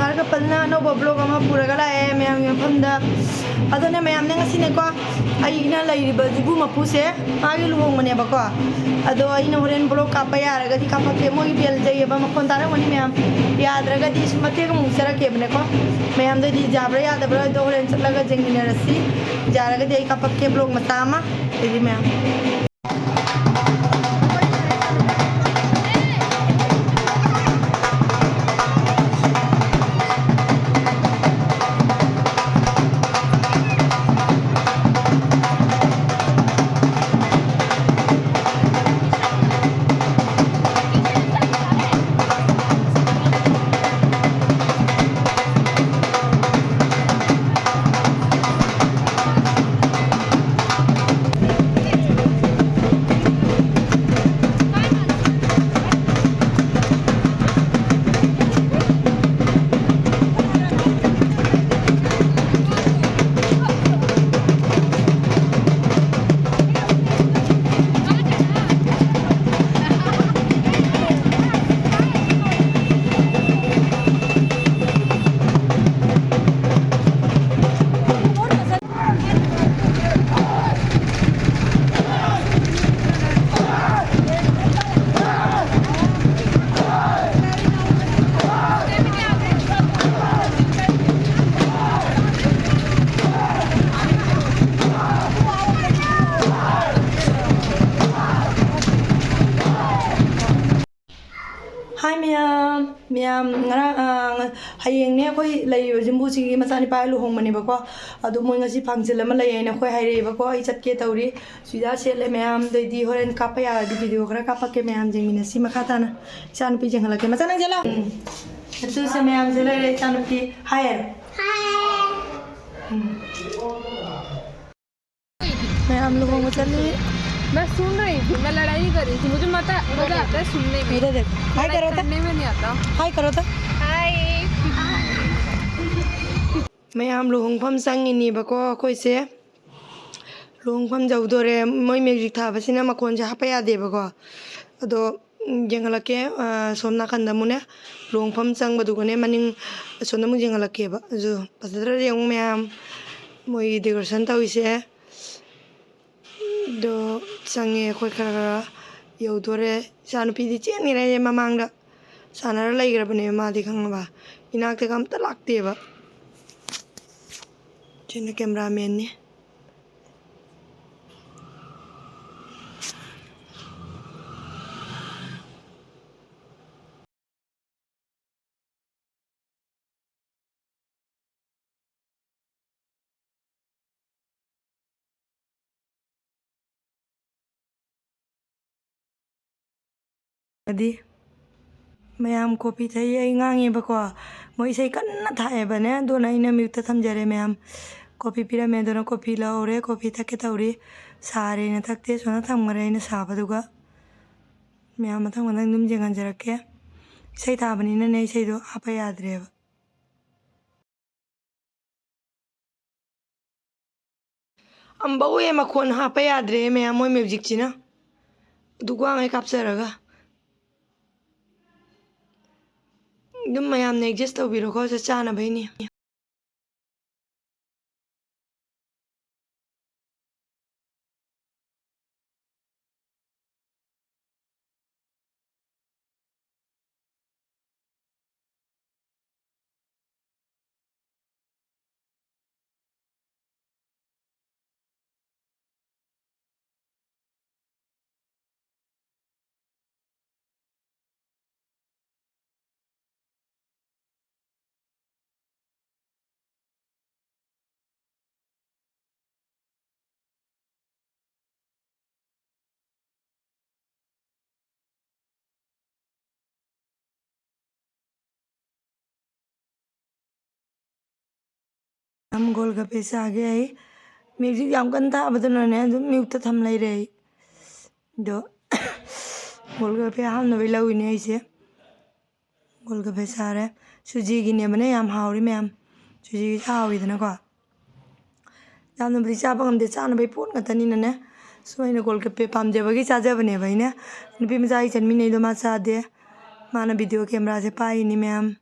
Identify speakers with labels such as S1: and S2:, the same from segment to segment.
S1: सारगा पलना नो बब्लोग अमा पुरगा लाए मैम यफमदा अदने मैम ने ngasi neko aina lairiba jubu mapuse agi luhongmane bako ado aina horen blog kapa yaraga di kapa ke moi bel jayeba makon tara mani ma'am yadraga di smate ga musara ke bne ko ma'am de di jabra yadabra do horen chatlaga jengina rasi jaraga di kapa ke blog matama di ma'am Hi Mayam, Mayam ngarang hayeng ne koi lai jimbu chi masani pai luhong mani bako adu moi ngasi phangsil ama lai na koi haire bako ai chat ke tawri suida se le Mayam dei di horen kapa ya di video kara kapa ke Mayam jengmina si makata na chan pi jengala ke macana jela itu se Mayam jela le chan pi hi Mayam luhong chali
S2: मैं सुन रही थी मैं लड़ाई कर रही थी मुझे मजा आता है सुनने में
S1: मेरे देख हाय करो तो
S2: करने में नहीं आता
S1: हाय करो तो
S2: हाय
S1: Mayam luhong pham sangini bako koi se luhong pham jawdore moi music tha basina makon ja hapa ya de bako ado jengala ke somna kanda mune luhong pham sang badu gane maning sonna mu jengala ke ba jo pasadra reng Mayam moi decoration tawi se do sange khoi khara yaudore sanu pidi chen ni re mamangda sanara laigra bane ma di khangba inak te kam ta lakte ba chen cameraman ni adi Mayam copy thai ai ngangi bako moi sei kanna thae bane do na ina mute thamjare Mayam copy pira me do na copy la ore copy thake tawri sare na thakte sona thamgare ina sabaduga Mayam mathang mandang dum jengan jarake sei thabani na nei sei do apa yadre amba we makon hapa yadre Mayam moi music china dugwa ngai kapsaraga dum Mayam ne adjust tawbiro ko sa chana bhaini हम गोलगप्पे से आगे आई music जाम कंता अब तो नने mute थम लाई रही दो गोलगप्पे हम नवे लाउ इने ऐसे गोलगप्पे सारे सूजी की ने बने याम हाउरी मैम सूजी की हाउरी दना को याम नबरी चापा हमदे चान भाई पोन गतनी नने सुइने गोलगप्पे पाम देबगी चाजा बने भाई ने नबी मजाई चनमी नहीं दो मा चादे माना वीडियो कैमरा से पाई नी मैम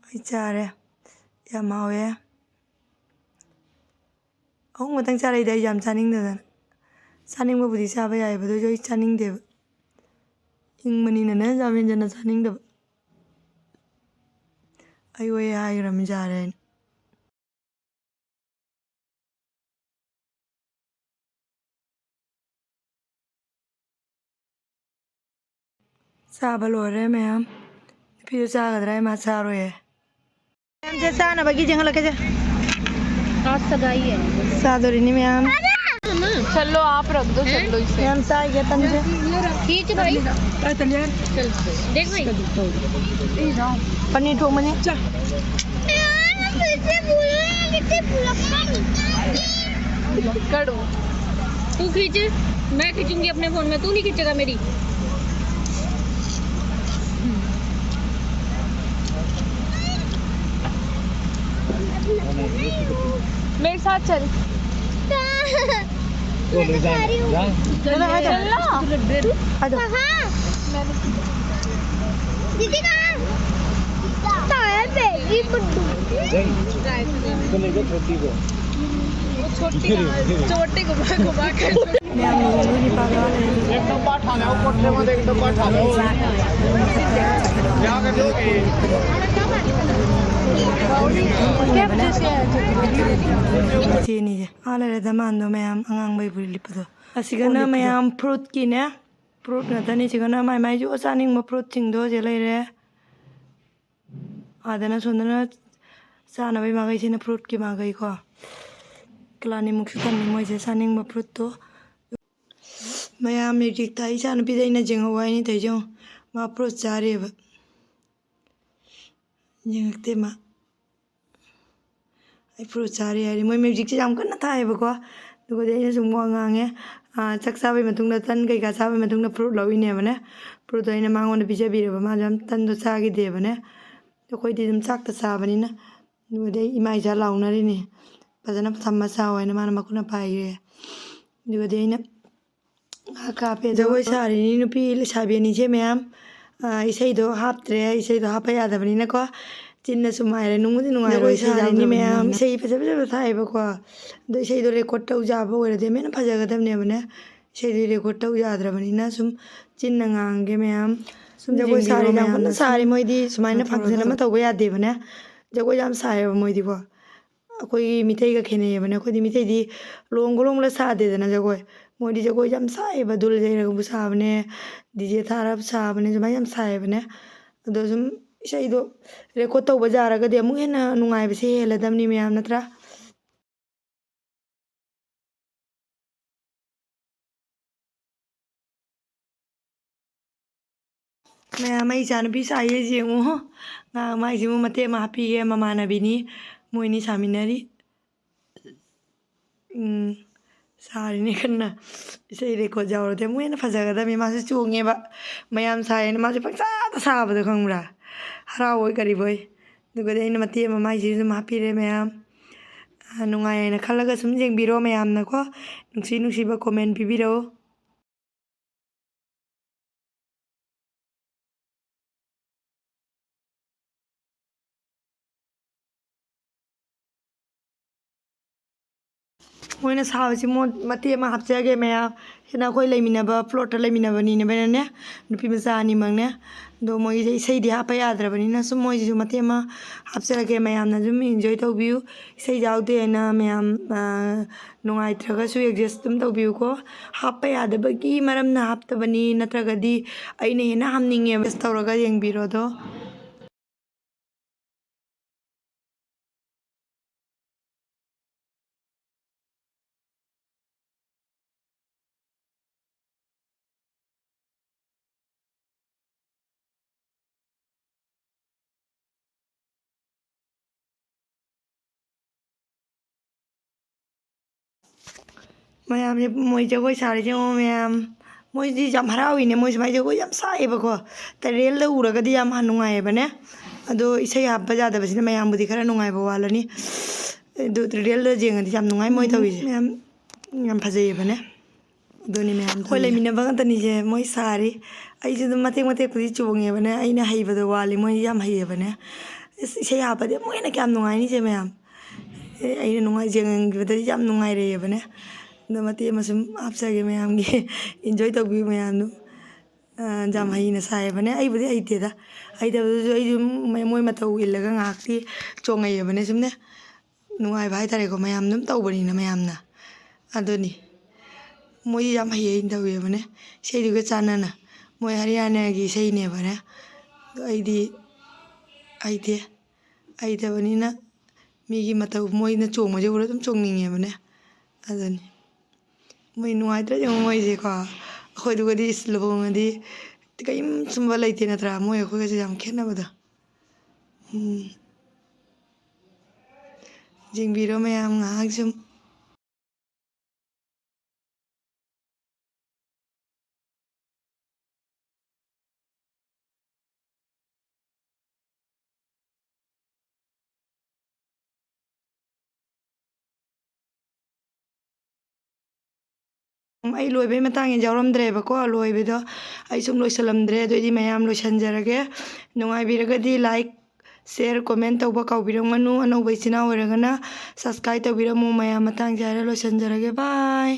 S1: ꯑꯩ ꯆꯥꯔꯦ ꯌꯥꯝ ꯍꯥꯎꯋꯦ ꯑꯍꯨꯝ ꯆꯥꯔꯛꯏꯗ ꯑꯩ ꯌꯥꯝ ꯆꯥꯅꯤꯡꯗꯗꯅ ꯆꯥꯅꯤꯡꯕꯕꯨꯗꯤ ꯆꯥꯕ ꯌꯥꯏꯑꯕ ꯑꯗꯨꯁꯨ ꯑꯩ ꯆꯥꯅꯤꯡꯗꯦꯕ ꯏꯪꯕꯅꯤꯅꯅꯦ ꯌꯥꯝ ꯍꯦꯟꯖꯟꯅ ꯆꯥꯅꯤꯡꯗꯕ ꯑꯩ ꯑꯣꯏ ꯍꯥꯏꯈ꯭ꯔꯕꯅꯤ ꯆꯥꯔꯦ ꯍꯥꯏꯅ ꯆꯥꯕ ꯂꯣꯏꯔꯦ ꯃꯌꯥꯝ ꯅꯨꯄꯤꯗꯣ ꯆꯥꯒꯗ꯭ꯔꯥ ꯃꯥ ꯆꯥꯔꯣꯏꯌꯦ ꯃꯌꯥꯝꯁꯦ ꯆꯥꯅꯕꯒꯤ ꯆꯦꯡꯍꯜꯂꯛꯀꯦꯁꯦ
S2: आज सगाई है
S1: चादोरी मैम
S2: चलो आप रख दो चलो इसे
S1: मैम चाय के तन से
S2: खींच भाई चल देख भाई
S1: पनीर ठोक मने
S2: करो तू खींच मैं खींचूंगी अपने फोन में तू नहीं खींचेगा मेरी मेरे साथ चल
S3: दीदी कहाँ टायर बेगी बुड्ढू
S2: छोटी छोटे घुमा कर
S1: मैम लोगों को नहीं पागा
S4: एकदम पाठाने हो कोठे में एकदम पाठाने हो यहाँ का जो
S1: चीनी आले रे दमांदो मैम अंगांग बाई बुरी लिपदो असिगना मैम फ्रूट की ने फ्रूट नतनी सिगना माई माई जो चानिंग म फ्रूट सिंगदो जे लेरे आदना सोंदना चानबाई मागै सिना फ्रूट की मागै को क्लानी मुक्सु तन्नी मोइसे चानिंग म फ्रूट तो मैम म्यूजिक थाई चान पिदैना जेंगो वाइनी थैजो मा फ्रूट चारेब जेंगते मा आई फ्रूट चारे है मोई म्यूजिक से जाम कन्ना थाएबको दुगोदे अइना सुम वांगांगे चक चाबै मतुंगदा तन कैका चाबै मतुंगदा फ्रूट लौइने बने फ्रूट अइना मांगोन पिजाबिरब मा जाम तन दो चागिदे बने तो कोइदि दम चाकता चाबनिना दुगोदे इमाइजा लाउनारिने फजना थम्मा चाव हैन माना मकुना पाइगे दुगोदे अइना कापे जगोय सारिनी नुपी लेसाबिनी जे मैम इसैदो हापत्रे इसैदो हापा यादबनिना को चिन्ना सुमाइरे नुंगुदि नुंगाइरो सारिनी मैम इसै फजा फजा थाइबको दो इसैदो रेकॉर्ड तौ जाबो ओइरदे मेना फजागदबने बने इसैदो रेकॉर्ड तौ याद्रबनिना सुम चिन्ना ngange मैम सुम जगोय सारि जाम कन्ना सारि मोइदि सुमाइना फंक्शन अमा तौबा यादे बने जगोय जाम साइबो मोइदि को अखोई मिठैगा खेने बने अखोई मिठैदि लोंगला सादेदना जगोय मोइदि जगोय जाम साइबा दुल जैरगबु साबने डीजे थारब साबने जुमाय जाम साइबने अदो सुम इसैदो रेकॉर्ड तौबा जारगदि अमु हेना नुंगाइबसे हेलदमनि मैम नत्रा मैम आई जानबी साइए जेंगो nga mai jimu mate ma happy ge mama na bini moini saminari sari ni kanna isai record jawro de moina fajagada mi ma se chunge ba mayam sai na ma se paksa ta saba de khangra harawo kari boy dugo de ina mate ma mai jimu happy re ma'am nungai na khalaga sum jengbiro ma'am na ko nungsi ba comment pibiro मोइना साबसे मते मा हापजागे ma'am हेना कोइ लेमिनाबा float लेमिनाबनी ने बेने नुपी मचानी मंगने दो मोइ जे इसै दि हापा याद्रबनिना सुम मोइ जे मते मा हापजागे मैम ना जुम एन्जॉय तौबिउ इसै जाउदे ना मैम नुंगाइत्रगसु एडजस्ट तुम तौबिउ को हापा यादबगी मरमना हापतबनी नत्रगदि अइने हेना हमनिंगे बस तौरगा येंगबिरो दो मैम ये मोइ जगोय सारि जे मैम मोइ दि जाम हराउइने मोइ समाइ जगोय जाम साइबको त रेल द उरगदि जाम नुंगाइबने अदो इसै हापा जादबसिना मैम बुदि खरा नुंगाइबो वालनी दो रेल द जेंगदि जाम नुंगाइ मोइ तौइसे मैम याम फजैबने दोनी मैम कोइ लेमिना बगतनि जे मोइ सारि आई जे मते मते पुदि चोंगेबने आइना हइबदो वाली मोइ याम हइबने Isay haapadi amuꯛ ꯍꯦꯟꯅ ꯀꯌꯥꯝ ꯅꯨꯡꯉꯥꯏꯅꯤꯁꯦ ꯃꯌꯥꯝ ꯑꯩꯅ ꯌꯦꯡꯍꯟꯈꯤꯕꯗꯗꯤ ꯌꯥꯝ ꯅꯨꯡꯉꯥꯏꯔꯛꯑꯦꯕꯅꯦ ꯑꯗꯣ ꯃꯇꯦꯛ ꯑꯃ ꯁꯨꯝ ꯍꯥꯞꯆꯒꯦ ꯃꯌꯥꯝꯒꯤ ꯏꯟꯖꯣꯏ ꯇꯧꯕꯤꯌꯨ ꯃꯌꯥꯝꯗꯨ ꯌꯥꯝ ꯍꯩꯅ ꯁꯥꯏꯕꯅꯦ ꯑꯩꯕꯨꯗꯤ ꯍꯩꯇꯦꯗ ꯍꯩꯇꯕꯗꯨꯁꯨ ꯑꯩꯁꯨ ꯃꯣꯏ ꯃꯇꯧ ꯏꯜꯂꯒ ꯉꯥꯏꯍꯥꯛꯇꯤ ꯆꯣꯡꯉꯩꯑꯕꯅꯦ ꯁꯨꯝꯅꯦ ꯅꯨꯡꯉꯥꯏꯕ ꯍꯥꯏꯇꯥꯔꯦꯀꯣ ꯃꯌꯥꯝ ꯑꯗꯨꯝ ꯇꯧꯕꯅꯤꯅ ꯃꯌꯥꯝꯅ ꯑꯗꯨꯅꯤ ꯃꯣꯏꯗꯤ ꯌꯥꯝ ꯍꯩꯅ ꯇꯧꯋꯦꯕꯅꯦ ꯏꯁꯩꯗꯨꯒ ꯆꯥꯟꯅꯅ ꯃꯣꯏ ꯍꯔꯤꯌꯥꯅꯥꯒꯤ ꯏꯁꯩꯅꯦꯕꯅꯦ ꯑꯗꯣ ꯑꯩꯗꯤ ꯍꯩꯇꯦ ꯍꯩꯇꯕꯅꯤꯅ ꯃꯤꯒꯤ ꯃꯇꯧ ꯃꯣꯏꯅ ꯆꯣꯡꯕꯁꯦ ꯎꯔ ꯑꯗꯨꯝ ꯆꯣꯡꯅꯤꯡꯉꯦꯕꯅꯦ ꯑꯗꯨꯅꯤ ꯃꯣꯏ ꯅꯨꯡꯉꯥꯏꯇ꯭ꯔ ꯌꯦꯡꯉꯣ ꯃꯣꯏꯁꯦꯀꯣ ꯑꯩꯈꯣꯏꯗꯨꯒꯗꯤ ꯂꯨꯍꯣꯡꯉꯗꯤ ꯀꯔꯤꯝ ꯁꯨꯝꯕ ꯂꯩꯇꯦ ꯅꯠꯇ꯭ꯔꯥ ꯃꯣꯏ ꯑꯩꯈꯣꯏꯒꯁꯦ ꯌꯥꯝ ꯈꯦꯠꯅꯕꯗꯣ ꯌꯦꯡꯕꯤꯔꯣ ꯃꯌꯥꯝ ꯉꯥꯏꯍꯥꯛ ꯁꯨꯝ ꯑꯩ ꯂꯣꯏꯕꯩ ꯃꯇꯥꯡ ꯌꯥꯎꯔꯝꯗ꯭ꯔꯦꯕꯀꯣ ꯂꯣꯏꯕꯗꯣ ꯑꯩ ꯁꯨꯝ ꯂꯣꯏꯁꯤꯜꯂꯝꯗ꯭ꯔꯦ ꯑꯗꯨꯑꯣꯏꯗꯤ ꯃꯌꯥꯝ ꯂꯣꯏꯁꯤꯟꯖꯔꯒꯦ ꯅꯨꯡꯉꯥꯏꯕꯤꯔꯒꯗꯤ ꯂꯥꯏꯛ ꯁꯤꯌꯔ ꯀꯣꯃꯦꯟ ꯇꯧꯕ ꯀꯥꯎꯕꯤꯔꯝꯒꯅꯨ ꯑꯅꯧꯕ ꯏꯆꯤꯟ ꯏꯅꯥꯎ ꯑꯣꯏꯔꯒꯅ ꯁꯕꯁꯀ꯭ꯔꯥꯏꯕ ꯇꯧꯕꯤꯔꯝꯃꯨ ꯃꯌꯥꯝ ꯃꯇꯥꯡꯁꯦ ꯍꯥꯏꯔ ꯂꯣꯏꯁꯤꯟꯖꯔꯒꯦ ꯕꯥꯏ